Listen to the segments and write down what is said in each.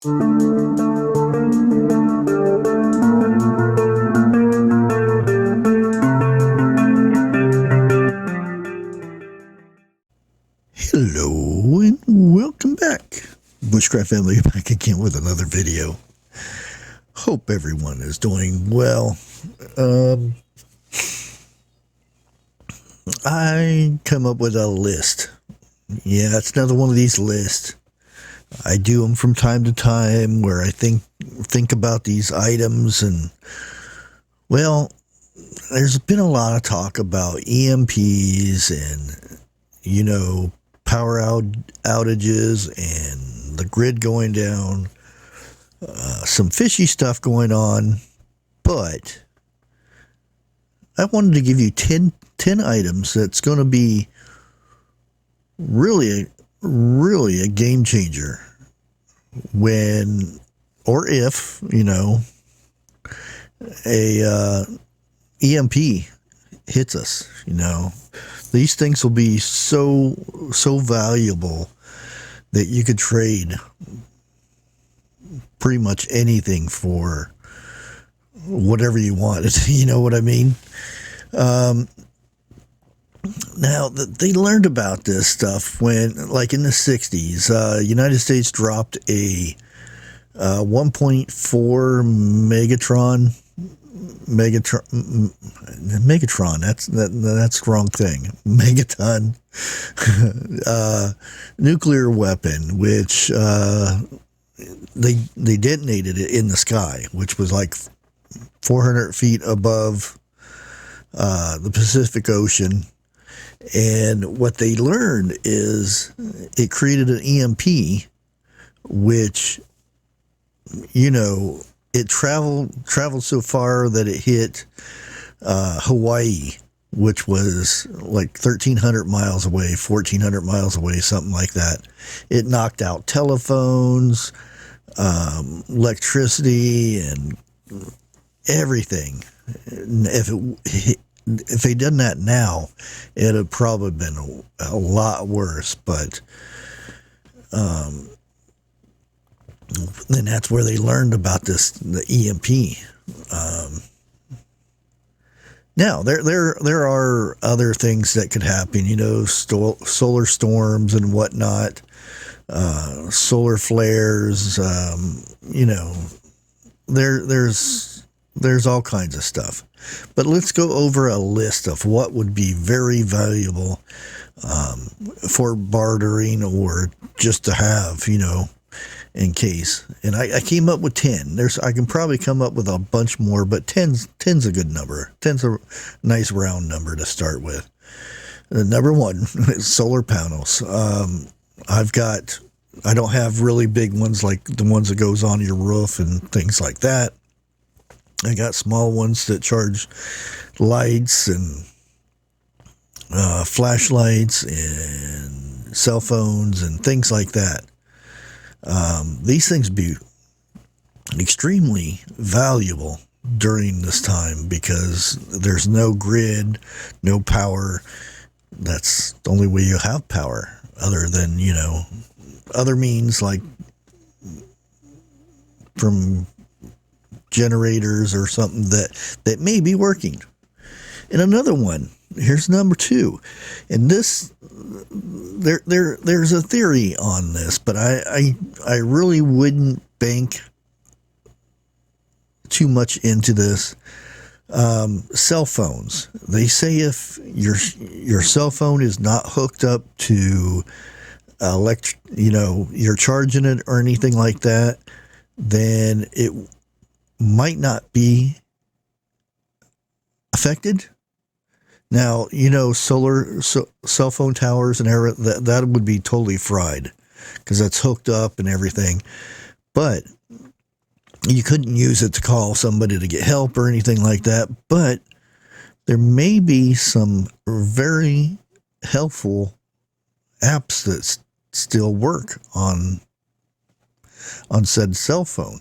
Hello and welcome back. Bushcraft family back again with another video. Hope everyone is doing well. I come up with a list. Yeah, it's another one of these lists. I do them from time to time where I think about these items, and well, there's been a lot of talk about EMPs and, you know, power outages and the grid going down, some fishy stuff going on, but I wanted to give you 10 items that's going to be really a game changer when or if, you know, a EMP hits us. You know, these things will be so valuable that you could trade pretty much anything for whatever you wanted. You know what I mean? Now, they learned about this stuff when, like in the 60s, United States dropped a 1.4 megatron, that's the wrong thing, megaton nuclear weapon, which they detonated it in the sky, which was like 400 feet above the Pacific Ocean. And what they learned is it created an EMP, which, you know, it traveled so far that it hit Hawaii, which was like 1,300 miles away, 1,400 miles away, something like that. It knocked out telephones, electricity, and everything. If they'd done that now, it'd have probably been a lot worse. But then that's where they learned about the EMP. Now there are other things that could happen. You know, solar storms and whatnot, solar flares. You know, there's all kinds of stuff. But let's go over a list of what would be very valuable for bartering or just to have, you know, in case. And I came up with 10. I can probably come up with a bunch more, but 10's a good number. 10's a nice round number to start with. Number one is solar panels. I don't have really big ones like the ones that goes on your roof and things like that. I got small ones that charge lights and flashlights and cell phones and things like that. These things be extremely valuable during this time because there's no grid, no power. That's the only way you have power, other than, you know, other means like from generators or something that may be working. And another one, here's number 2, and this there's a theory on this, but I really wouldn't bank too much into this. Cell phones, they say if your cell phone is not hooked up to you know, you're charging it or anything like that, then it might not be affected. Now, you know, cell phone towers and everything, that would be totally fried because that's hooked up and everything. But you couldn't use it to call somebody to get help or anything like that. But there may be some very helpful apps that still work on said cell phone.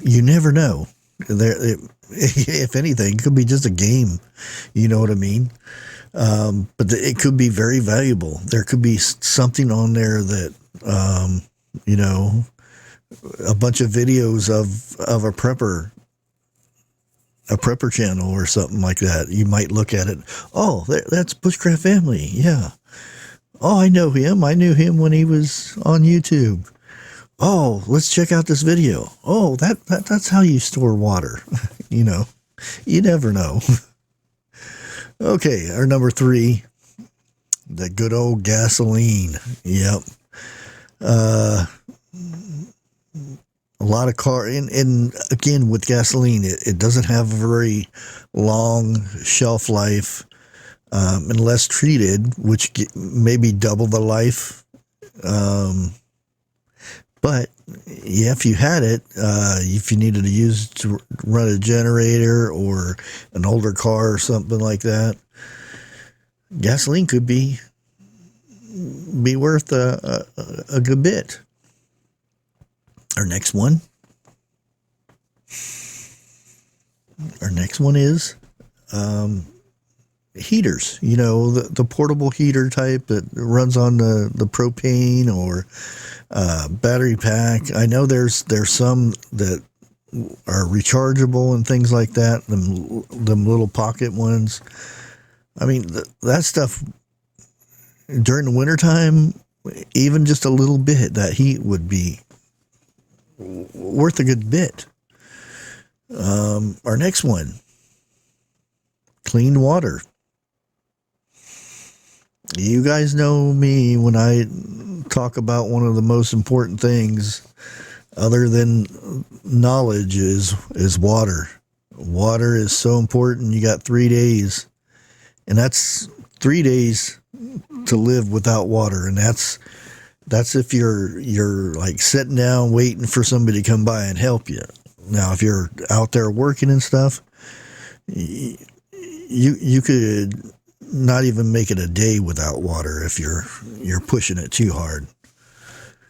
You never know. If anything, it could be just a game. You know what I mean? But it could be very valuable. There could be something on there that, you know, a bunch of videos of a prepper channel or something like that. You might look at it. Oh, that's Bushcraft Family. Yeah. Oh, I know him. I knew him when he was on YouTube. Oh, let's check out this video. Oh, that's how you store water. You know, you never know. Okay, our number 3, the good old gasoline. Yep. A lot of and again, with gasoline, it doesn't have a very long shelf life, unless treated, which maybe double the life. But yeah, if you had it, if you needed to use it to run a generator or an older car or something like that, gasoline could be worth a good bit. Our next one is heaters. You know, the portable heater type that runs on the propane or battery pack. I know there's some that are rechargeable and things like that. Them little pocket ones. I mean, that stuff during the wintertime, even just a little bit, that heat would be worth a good bit. Our next one, clean water. You guys know me when I talk about one of the most important things other than knowledge is water. Water is so important. You got 3 days, and that's 3 days to live without water. And that's if you're like sitting down waiting for somebody to come by and help you. Now, if you're out there working and stuff, you could not even make it a day without water if you're pushing it too hard.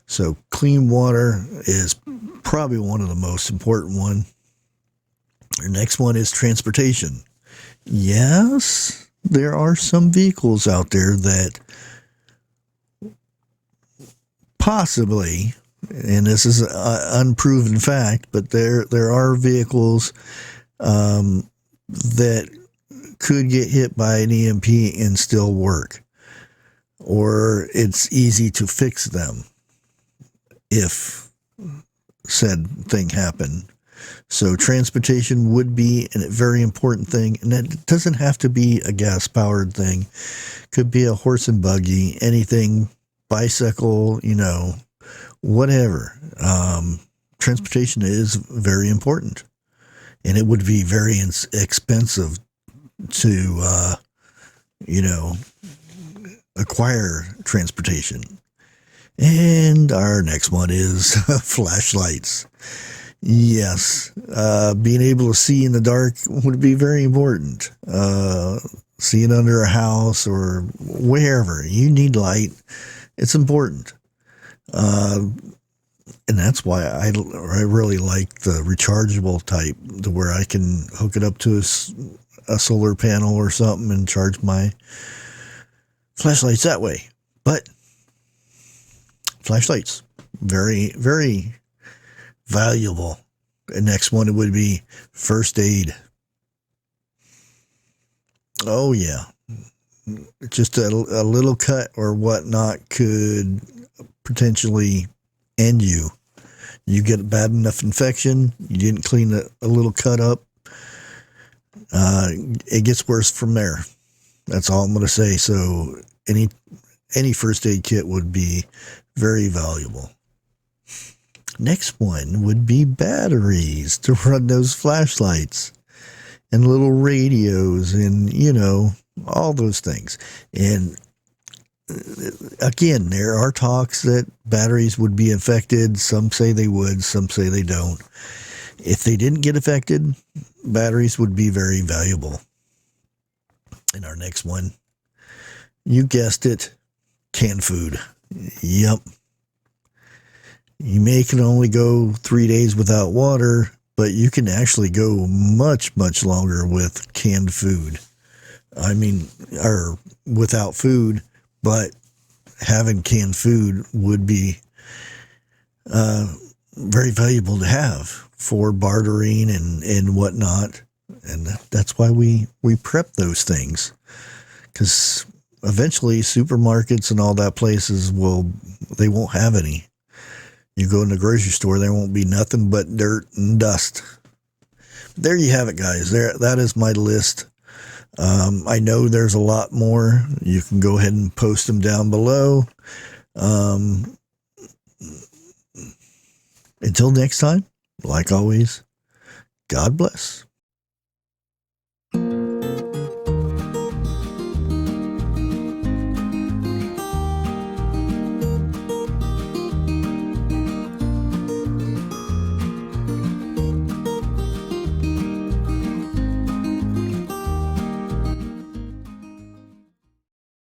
So clean water is probably one of the most important one. Our next one is transportation. Yes, there are some vehicles out there that possibly, and this is an unproven fact, but there are vehicles that could get hit by an EMP and still work, or it's easy to fix them if said thing happened. So transportation would be a very important thing, and it doesn't have to be a gas-powered thing. Could be a horse and buggy, anything, bicycle, you know, whatever. Transportation is very important, and it would be very expensive to, you know, acquire transportation. And our next one is flashlights. Yes, being able to see in the dark would be very important. Seeing under a house or wherever, you need light. It's important. And that's why I really like the rechargeable type, to where I can hook it up to a solar panel or something and charge my flashlights that way. But flashlights, very, very valuable. The next one would be first aid. Oh yeah, just a little cut or whatnot could potentially end you. You get a bad enough infection, you didn't clean a little cut up, it gets worse from there. That's all I'm going to say. So any first aid kit would be very valuable. Next one would be batteries to run those flashlights, and little radios, and, you know, all those things. And again, there are talks that batteries would be affected. Some say they would, some say they don't. If they didn't get affected, batteries would be very valuable. And our next one, you guessed it, canned food. Yep. You may can only go 3 days without water, but you can actually go much, much longer with canned food. I mean, or without food, but having canned food would be very valuable to have for bartering and whatnot. And that's why we prep those things, because eventually supermarkets and all that places they won't have any. You go in the grocery store, there won't be nothing but dirt and dust. There you have it, guys. That is my list. I know there's a lot more. You can go ahead and post them down below. Until next time, like always, God bless.